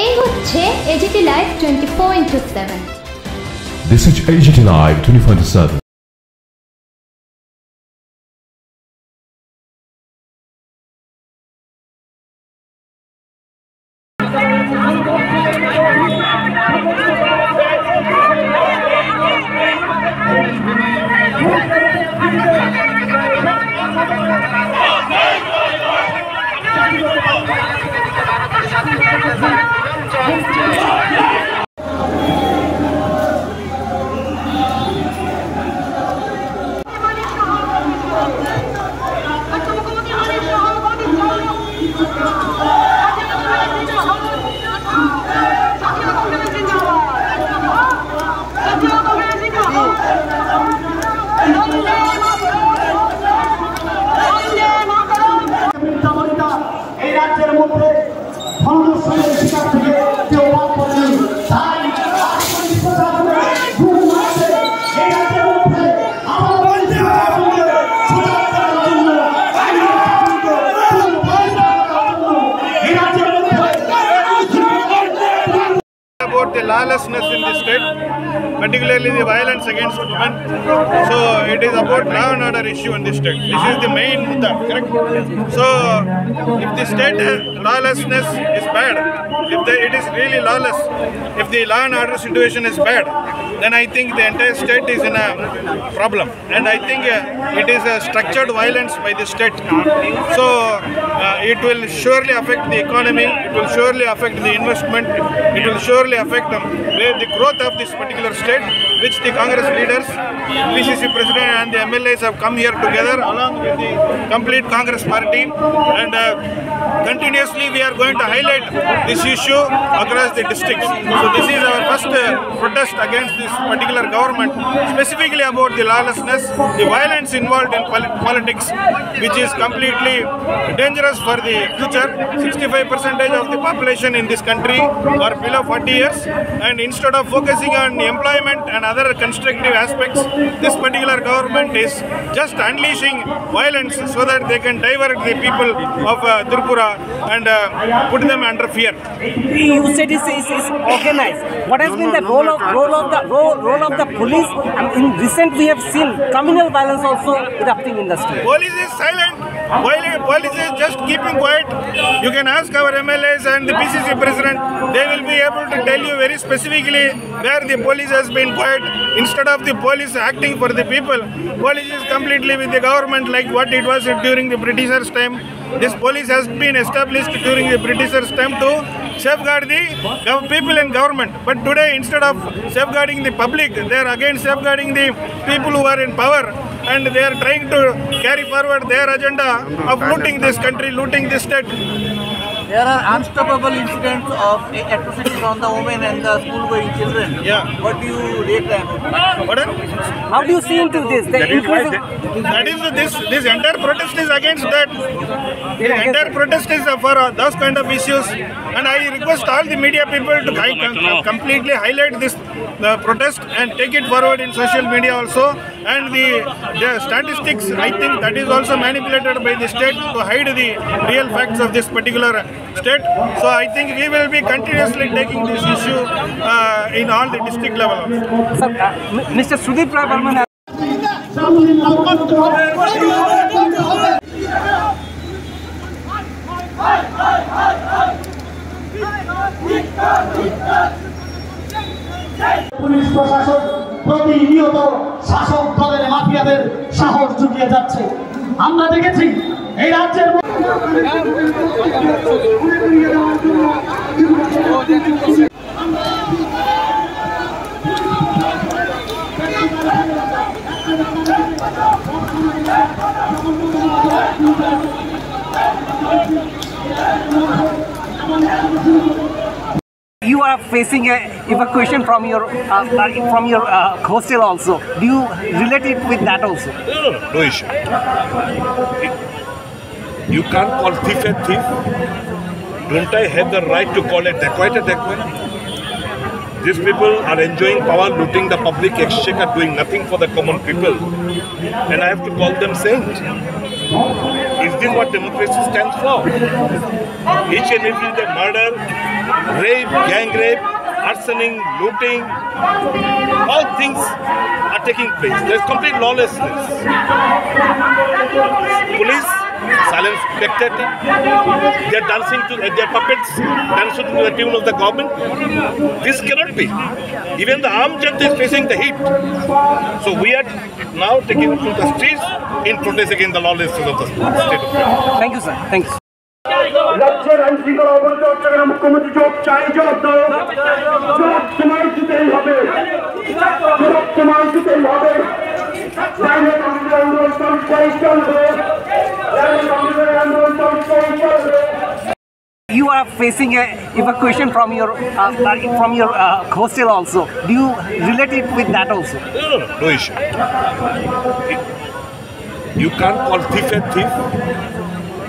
এই হচ্ছে AGT Live 24/7. This is AGT Live 24/7. About the lawlessness in the state, particularly the violence against women. So it is about law and order issue in the state. This is the main mudda, correct? So if the state lawlessness is bad, it is really lawless, if the law and order situation is bad, then I think the entire state is in a problem. And I think it is a structured violence by the state. So it will surely affect the economy, it will surely affect the investment, it will surely affect the growth of this particular state, which the Congress leaders, PCC President and the MLAs have come here together along with the complete Congress party, and continuously we are going to highlight this issue across the districts. So this is our first protest against this particular government, specifically about the lawlessness, the violence involved in politics, which is completely dangerous for the future. 65% of the population in this country are below 40 years, and instead of focusing on employment and other constructive aspects, this particular government is just unleashing violence so that they can divert the people of Tripura and put them under fear. You said it's organized. What has been the role of the police? In recent we have seen communal violence also erupting in the state. Police is silent. Police is just keeping quiet. You can ask our MLAs and the PCC President. They will be able to tell you very specifically where the police has been quiet. Instead of the police acting for the people, police is completely with the government, like what it was during the Britishers' time. This police has been established during the Britishers' time to safeguard the people and government. But today, instead of safeguarding the public, they are again safeguarding the people who are in power, and they are trying to carry forward their agenda of looting this country, looting this state. There are unstoppable incidents of atrocities on the women and the school-going children. Yeah. What do you rate them? How do you see into this? This entire protest is against that. The entire protest is for those kind of issues, and I request all the media people to completely highlight this protest and take it forward in social media also. And the statistics, I think that is also manipulated by the state to hide the real facts of this particular state. So I think we will be continuously taking this issue in all the district level also. Sir, Mr. Sudeep Rai Burman has police প্রশাসন প্রতিনিয়ত শাসক দলের মাফিয়াদের সাহস জুগিয়ে যাচ্ছে। আমরা দেখেছি এই রাজ্যের you are facing a evacuation from your hostel also. Do you relate it with that also? No issue. You can't call thief a thief. Don't I have the right to call a dacoit a dacoit? These people are enjoying power, looting the public exchequer, doing nothing for the common people. And I have to call them saints. Is this what democracy stands for? Each and every day murder, rape, gang rape, arsoning, looting, all things are taking place. There is complete lawlessness. Police, silent spectator, they are dancing to their puppets, dancing to the tune of the government. This cannot be. Even the armed junta is facing the heat. So we are now taking to the streets in protest against the lawlessness of the state of Kerala. Thank you, sir. Thank you. রাজ্যের আইন শৃঙ্খলা অবনত চট্টগ্রাম মুখ্যমন্ত্রী জবাব চাই, জবাব দাও, জবাব তোমায় দিতেই হবে, জবাব তোমায় দিতেই হবে। বাইরে কংগ্রেসের আন্দোলন চলবে, বাইরে কংগ্রেসের আন্দোলন চলবে। You are facing a evacuation from your hostel also. Do you relate it with that also? No issue. You can't call thief a thief.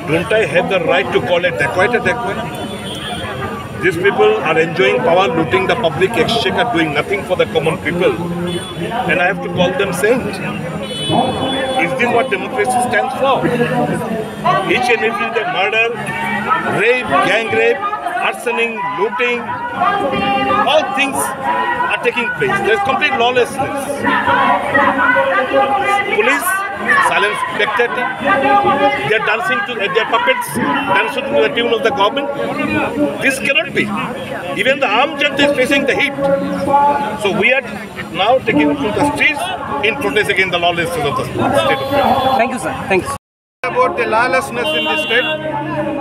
Don't I have the right to call a dacoit a dacoit? These people are enjoying power, looting the public exchequer, doing nothing for the common people. And I have to call them saints. Is this what democracy stands for? Each and every day murder, rape, gang rape, arsoning, looting, all things are taking place. There is complete lawlessness. Police, silent spectator, they are dancing to their puppets, dancing to the tune of the government. This cannot be. Even the armed junta is facing the heat. So we are now taking to the streets in protest against the lawlessness of the state of Kerala. Thank you, sir. Thank you. About the lawlessness in the state,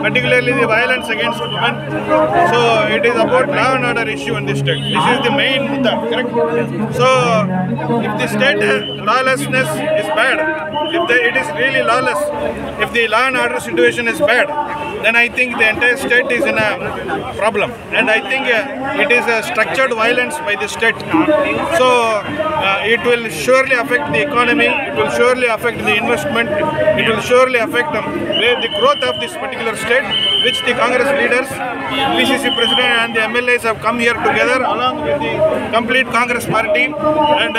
particularly the violence against women. So it is about law and order issue in the state. This is the main mudda, correct? So if the state lawlessness is bad, it is really lawless, if the law and order situation is bad, then I think the entire state is in a problem. And I think it is a structured violence by the state. So it will surely affect the economy, it will surely affect the investment, it will surely affect the growth of this particular state, which the Congress leaders, PCC President and the MLAs have come here together along with the complete Congress party, and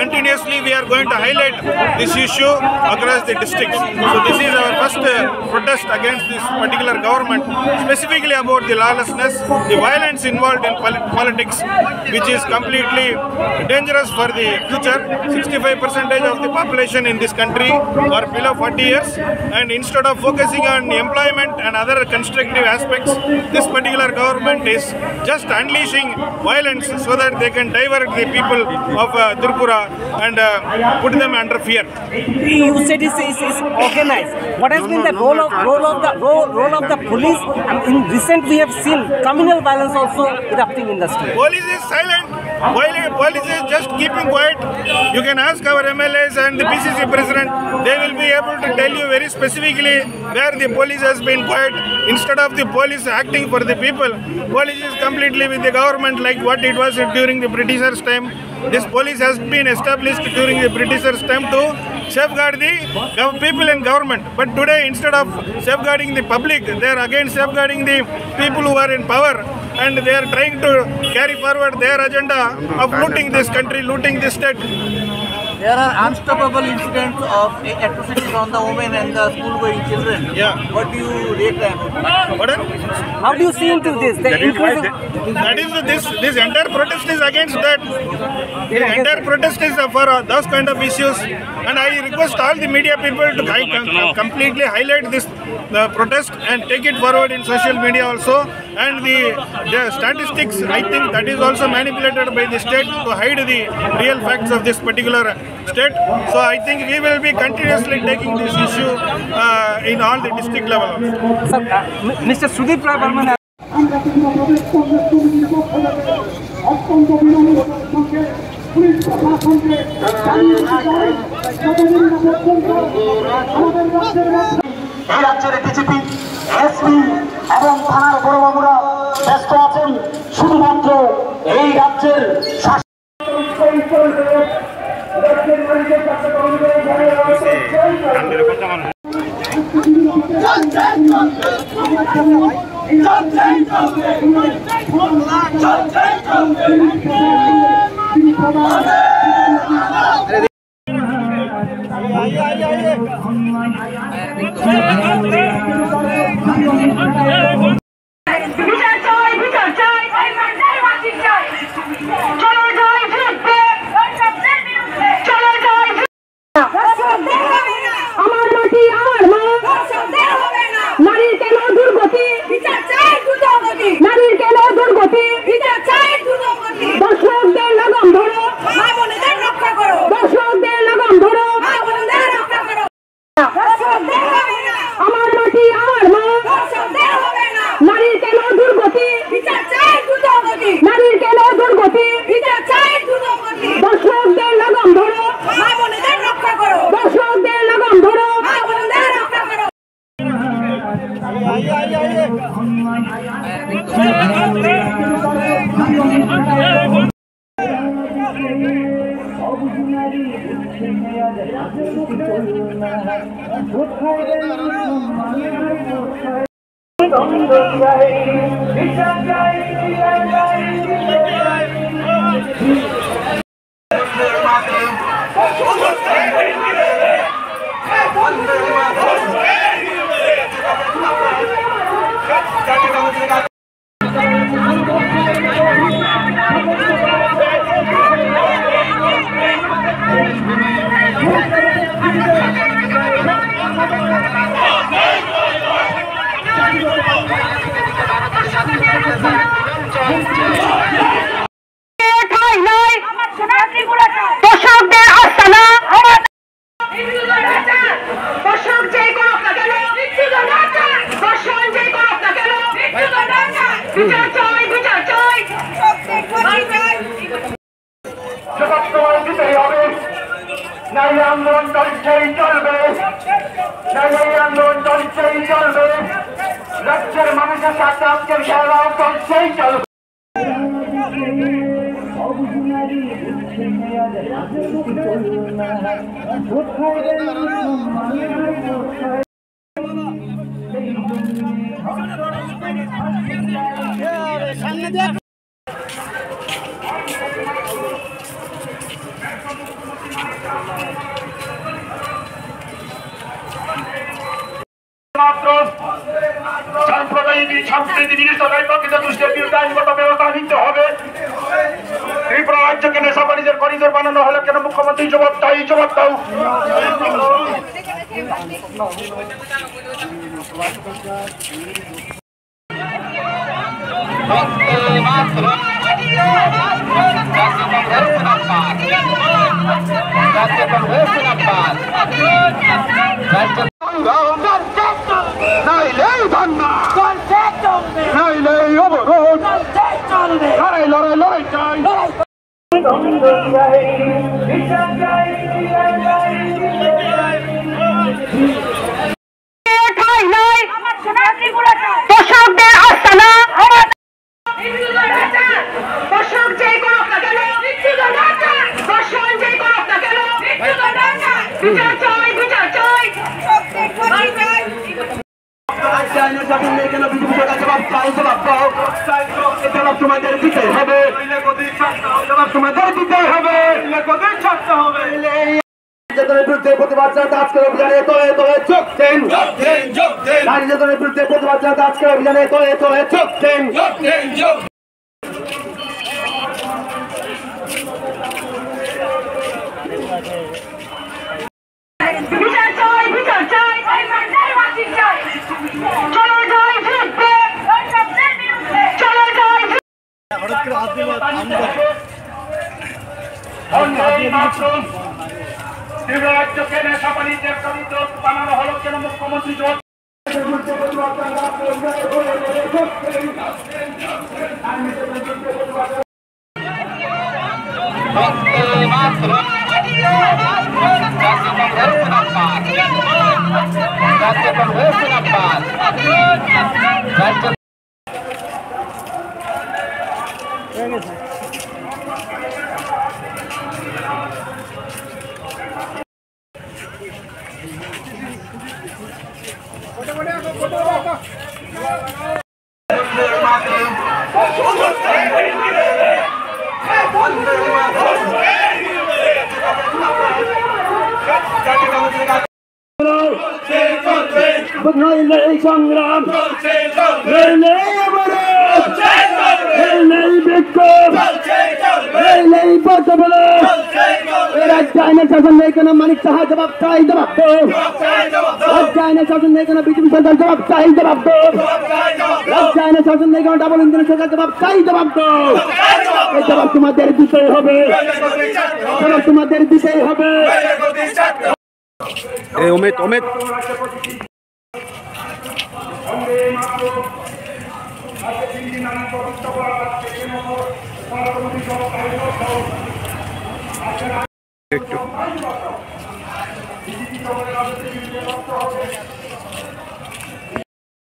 continuously we are going to highlight this issue across the districts. So this is our first protest against this particular government, specifically about the lawlessness, the violence involved in politics, which is completely dangerous for the future. 65% of the population in this country are below 40 years, and instead of focusing on employment and other constructive aspects, this particular government is just unleashing violence so that they can divert the people of Tripura and put them under fear. You said this is organized. What has been the role of the police? In recent, we have seen communal violence also erupting in the street. Police is silent. Police is just keeping quiet. You can ask our MLAs and the PCC President. They will be able to tell you very specifically where the police has been quiet. Instead of the police acting for the people, police is completely with the government, like what it was during the Britishers' time. This police has been established during the Britishers' time to safeguard the people in government. But today, instead of safeguarding the public, they are again safeguarding the people who are in power, and they are trying to carry forward their agenda of looting this country, looting this state. There are unstoppable incidents of atrocities on the women and the school-going children. Yeah. What do you rate them? How do you see into this? This entire protest is against that. The entire protest is for those kind of issues, and I request all the media people to completely highlight this protest and take it forward in social media also. And the statistics, I think that is also manipulated by the state to hide the real facts of this particular state. So I think we will be continuously taking this issue in all the district level also. Sir, Mr. Sudeep Rai Burman has আমরা বিভিন্ন প্রদেশ কংগ্রেস কমিটির পক্ষ থেকে অত্যন্ত বিনম্রতার সঙ্গে police প্রশাসনকে জানিয়ে দিতে চাই, যতদিন না পর্যন্ত আমাদের রাজ্যের মধ্যে এই রাজ্যের ডিজিপি, এসপি এবং থানার বড় বাবুরা ব্যস্ত আছেন শুধুমাত্র এই রাজ্যের শাসন। গতি বিচার চাই দ্রুত গতি দর্শকদের লাগাম ধরো মা বোনেদের রক্ষা করো দর্শকদের লাগাম ধরো মা বোনেদের রক্ষা করো দর্শকদের হবে না আমার মাটি আমার মা দর্শকদের হবে না নারীর কেন দুর্গতি বিচার চাই দ্রুত গতি নারীর কেন দুর্গতি বিচার চাই দ্রুত গতি দর্শকদের লাগাম ধরো মা বোনেদের রক্ষা করো দর্শকদের লাগাম ধরো মা বোনেদের রক্ষা করো রাজ্যের মানুষের সাথে আজকের খেলাও চলছেই চলবে মাত্র সাম্প্রদায়িক সম্প্রীতি জিনিসটাই প্রকৃত দুষ্টের বিরুদ্ধে আইনগত ব্যবস্থা নিতে হবে। ত্রিপুরা রাজ্যকে নেশা বাণিজ্যের করিডোর বানানো হলে কেন মুখ্যমন্ত্রী জবাব দাও। লড়াই চাই দর্শকদের আস্তানা দর্শক যে করুক না কেন দর্শন যে করুক না কেন বিচার চাই বিচার চাই তোমাদের দিতে হবে তোমাদের দিতে হবে নির্যাতনের বিরুদ্ধে প্রতিবাদ জানাতে আজকের অভিযানে তলে তলে চোখ দেন নারী নির্যাতনের বিরুদ্ধে প্রতিবাদ জানাতে আজকের অভিযানে তলে তলে চোখ দেন বিচার চাই বিচার চাই চলো যাই জিতবে চলো যাই রাজ্যকে নেশা বাণিজ্যের করিডোর বানানো হলো কেন মুখ্যমন্ত্রী জবাব সংগ্রাম বিক্ষোভ রাজ্যায়নের শাসন নেই কেন মানিক সাহা জবাব চাই জবাব দো রাজ্যায়নের শাসন নেই কেন বিজেপি সরকার জবাব চাই জবাব দো রাজ্যায়নের শাসন নেই কেন ডাবল ইঞ্জিনের সরকার জবাব চাই জবাব দো এই জবাব তোমাদের দিতেই হবে জবাব তোমাদের দিতেই হবে অমিত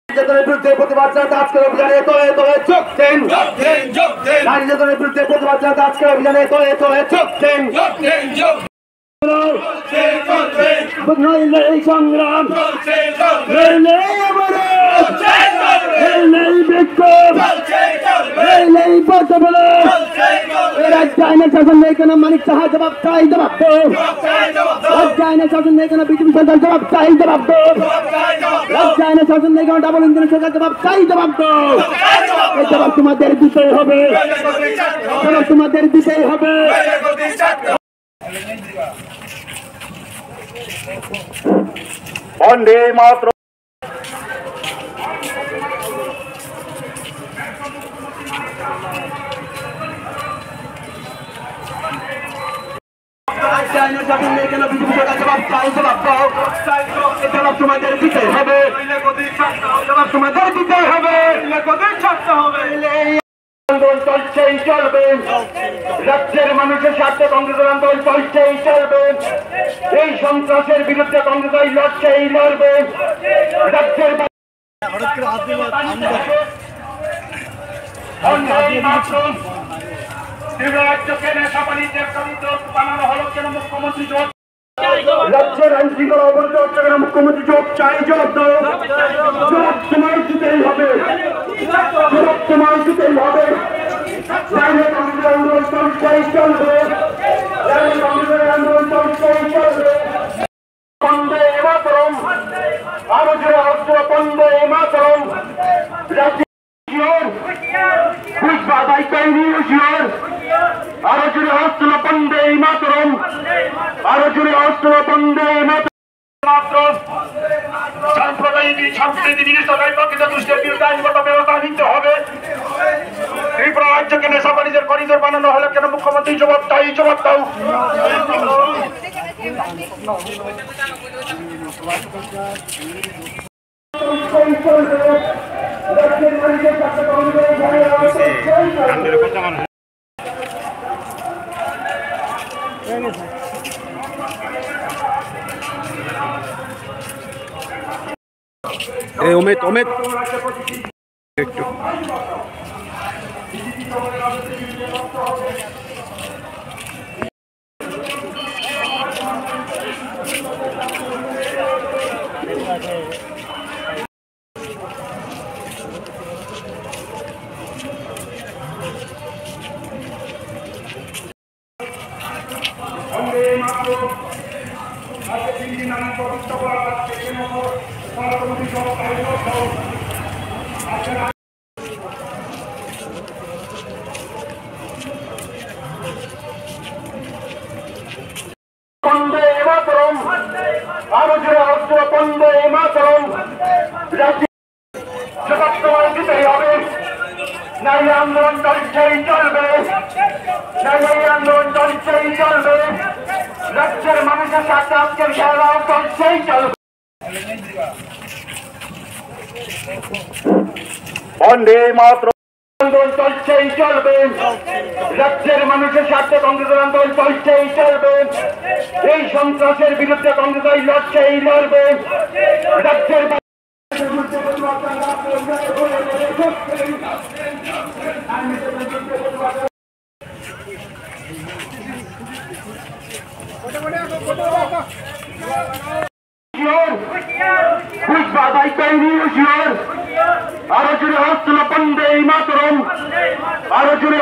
নির্যাতনের বিরুদ্ধে প্রতিবাদ জানাতে আজকের অভিযানে তলে তলে যোগ দিন নারী নির্যাতনের বিরুদ্ধে প্রতিবাদ জানাতে আজকের অভিযানে তলে তলে যোগ দিন এই সংগ্রাম রাজ্যায়নের শাসন নেই কেন মানিক সাহা জবাব চাই জবাব দো রাজ্যায়নের শাসন নেই কেন বিজেপি সরকার জবাব চাই জবাব দো রাজ্যায়নের শাসন নেই কেন ডাবল ইঞ্জিনের সরকার জবাব চাই জবাব দো এই জবাব তোমাদের দিতেই হবে জবাব তোমাদের দিতেই হবে বন্দে মাতরম কেন বিজেপি সরকার জবাব চাই জবাব দাও জবাব তোমাদের দিতে হবে জবাব তোমাদের দিতে হবে আন্দোলন চলছেই চলবে রাজ্যের মানুষের স্বার্থে কংগ্রেসের আন্দোলন চলছেই চলবে এই সন্ত্রাসের বিরুদ্ধে কংগ্রেস লড়ছেই লড়বে রাজ্যের রাজ্যের আইন শৃঙ্খলা অবরোধ হচ্ছে কেন মুখ্যমন্ত্রী জবাব চাই জবাব দাও জবাব তোমায় দিতেই হবে জবাব তোমায় দিতেই হবে আন্দোলন চলছেই চলবে আন্দোলন চলছেই চলবে বন্দে মাতরম আরো জোরে হচ্ছে বন্দে মাতরম আরো জোরে হচ্ছে বন্দে মাতরম আরো জোরে হচ্ছে বন্দে মাতরম সাম্প্রদায়িক সম্প্রীতি নিরসনের প্রকৃত দুষ্টের বিরুদ্ধে আইনগত ব্যবস্থা নিতে হবে ত্রিপুরা রাজ্যকে নেশা বাণিজ্যের করিডোর বানানো হলে কেন মুখ্যমন্ত্রী জবাব চাই জবাব দাও অমিত বন্দে মাতরম আরো জোরে হচ্ছে বন্দে মাতরম জবাব তোমায় দিতেই হবে নারী আন্দোলন চলছেই চলবে নারী আন্দোলন চলছেই চলবে রাজ্যের মানুষের সাথে আজকের খেলা চলছেই চলবে বন্দে মাতরম আন্দোলন চলছেই চলবে রাজ্যের মানুষের স্বার্থে কংগ্রেসের আন্দোলন চলছেই চলবে এই সন্ত্রাসের বিরুদ্ধে কংগ্রেস লড়ছেই লড়বে রাজ্যের আরো জোরে হচ্ছে বন্দে মাতরম আরো জোরে